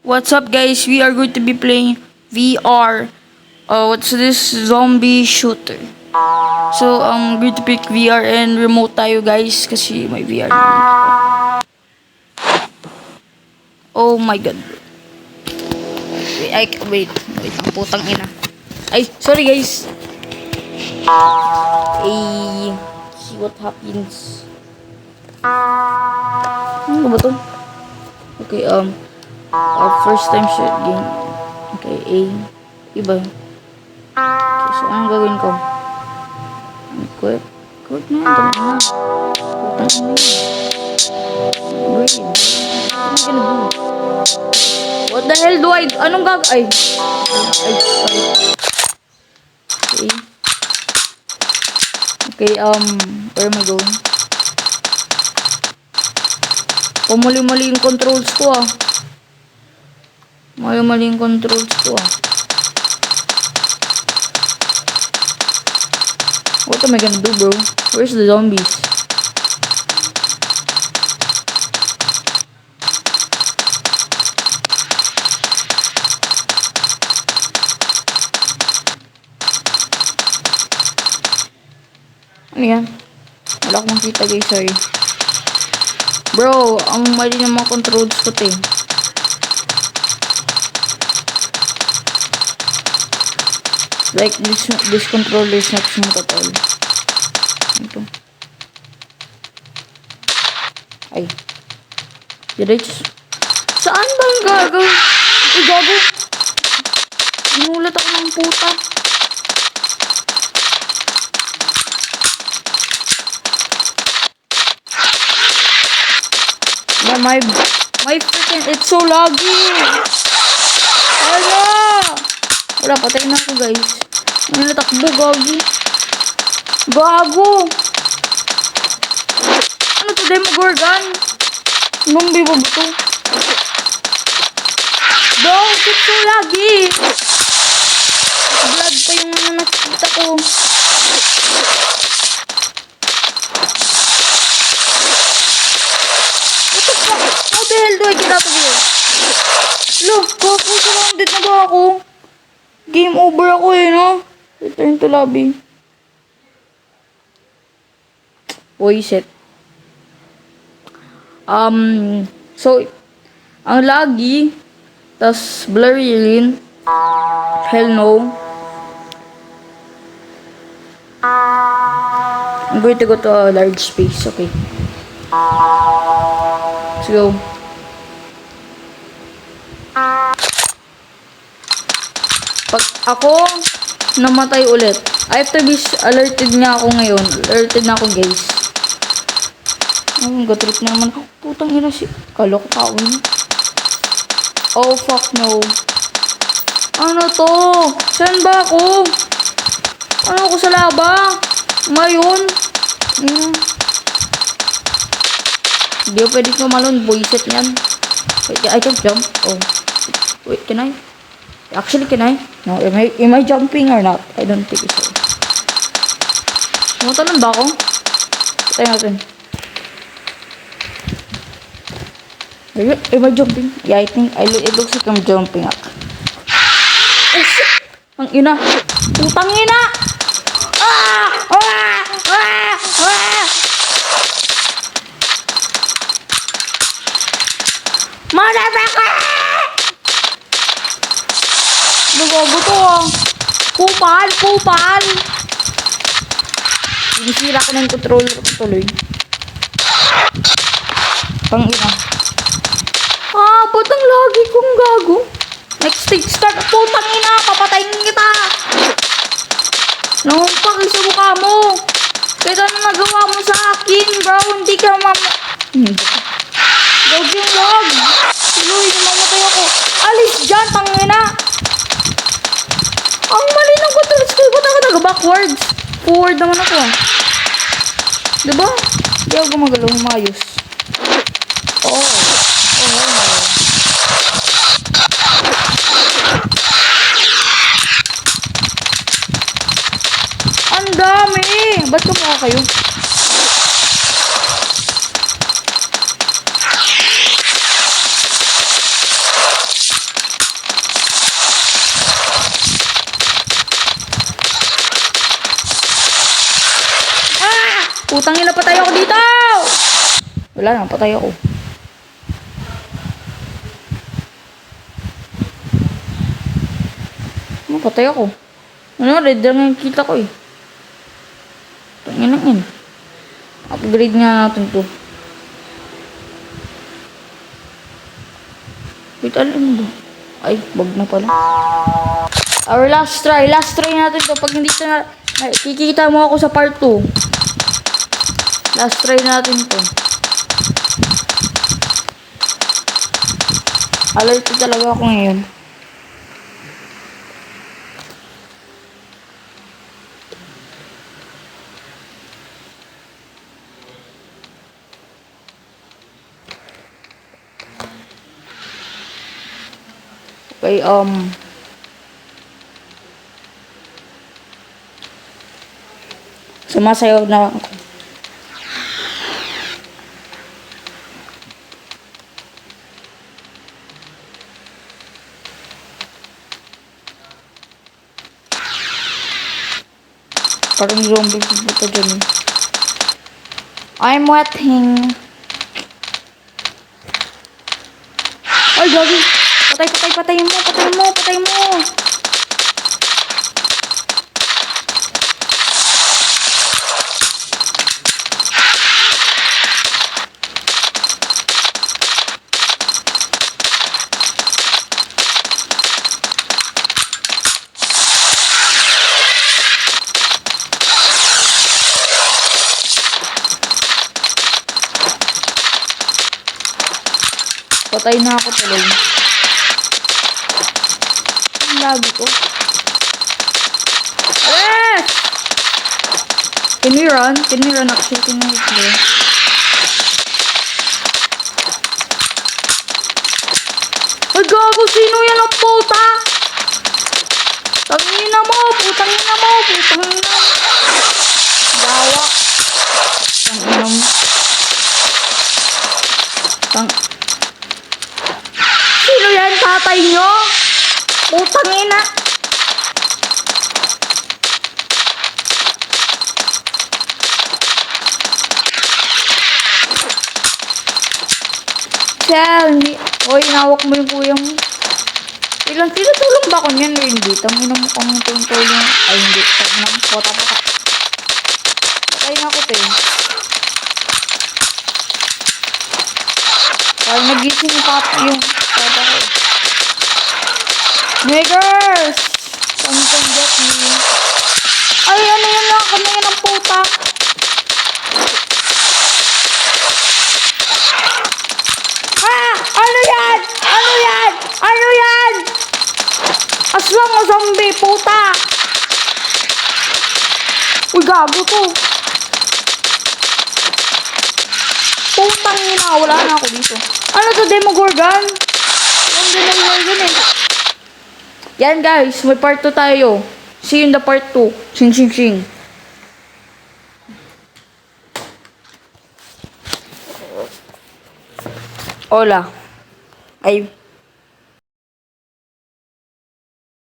What's up, guys? We are going to be playing VR. What's this? Zombie shooter. So, I'm going to pick VR and remote tayo, guys, kasi may VR. Oh my god. Wait. Wait, ang putang ina. Ay, sorry, guys. See what happens. Ano ba to? Okay, our first time shot game. Okay, iba. Okay, so anong gagawin ko? Equip na yan, tama na. Putang ina yun. Wait, what am I gonna do? What the hell do anong ay, sorry. Okay, where am I going? Mali yung controls ko ah. Mali yung controls ko ah. What am I gonna do, bro? Where's the zombies? Ano yan? Wala akong makita, guys, sorry. Bro, ang mali ng mga controls ko, te. Like, this controller is not smooth at all. Ito. Ay. Diretso. Saan ba yung gago? Ay, gago. Inulat ako ng puta. Yeah, my freaking, it's so laggy. Ano? Wala, patay na ako, guys. Ano natakbo, gagi? Gago! Ano to, Demogorgon? Zombie ba to? Dog, it's so laggy! Blood pa yung nakita ko. What the hell do I get out of here? Look, surrounded na ba ako? Game over ako no? Return to lobby. Shit. So, ang laggy, tas blurry rin. Hell no. I'm going to go to a large space, okay. Let's go. Pag ako namatay ulit, I have to be alerted nga ako ngayon. Alerted na ako, guys. Gatrip na naman. Putang ina si... Kala ko kawin. Oh, fuck no. Ano to? Saan ba ako? Ano ako sa laba? Ngayon? Hindi ko pwede kumalon. Boyset yan. Wait, I can jump. Oh. Wait, can I? Actually, can I? No, am I jumping or not? I don't think so. Tumatalon ba ako? Patay natin. Am I jumping? Yeah, I think it looks like I'm jumping up. Oh shit! Ang ina! Putang ina! Motherfucker! Nagago to ah. Kupal! Sinisira ko na yung controller ko tuloy. Pang ina. Ba't ang lagi kong gago? Next stage start. Putang ina, papatayin kita. Nangumpak sa mukha mo. Kahit ano nagawa mo sa akin, bro. Hindi ka Log yung log. Tuloy, namamatay ako. Alis dyan, tangina. Ang mali ng controls ko. Ba't ako nag-backwards? Forward naman ako. Diba? Hindi ako gumagalaw. Humayos. Ang dami! Ba't kumaka kayo? Putang ina, patay ako dito! Wala na, patay ako. Patay ako. Ano, red lang yung kita ko eh. Tangina yun. Upgrade nga natin to. Wait, ano ba? Ay, bug na pala. Our last try. Last try natin to. Pag hindi ito na... Ay, kikita mo ako sa part 2. Last try natin to. Alerted talaga ako ngayon. Okay, sumasayaw na ako. Parang zombie pupunta dyan. I'm waiting. Ay, gagi. Patayin mo. Patay na ako tuloy. Ang lagi ko. Yes! Can we run? Actually, can we run? Ay, gago! Sino yan ang puta? Tangina mo! Lawak. Tangina mo. Sino yan? Tatay nyo? Putang ina. Siya, hindi. Oy, nawak mo yung kuya mo. Ilang tinutulong ba ko niyan o hindi? Tangina mo kang tulong. Ay, hindi. Tangina mo. Pota. Patay na ako, te. Parang nagising yung yung papa ko. Niggers! Come get me. Ay, ano yan lang? Ano yan ang puta? Ah! Ano yan? Aswang o zombie, puta! Uy, gago to. Putang ina, wala na ako dito. Ano to, Demogorgon? Yung Demogorgon eh. Yan guys, may part 2 tayo. See you in the part 2. Sing. Hola. Ay,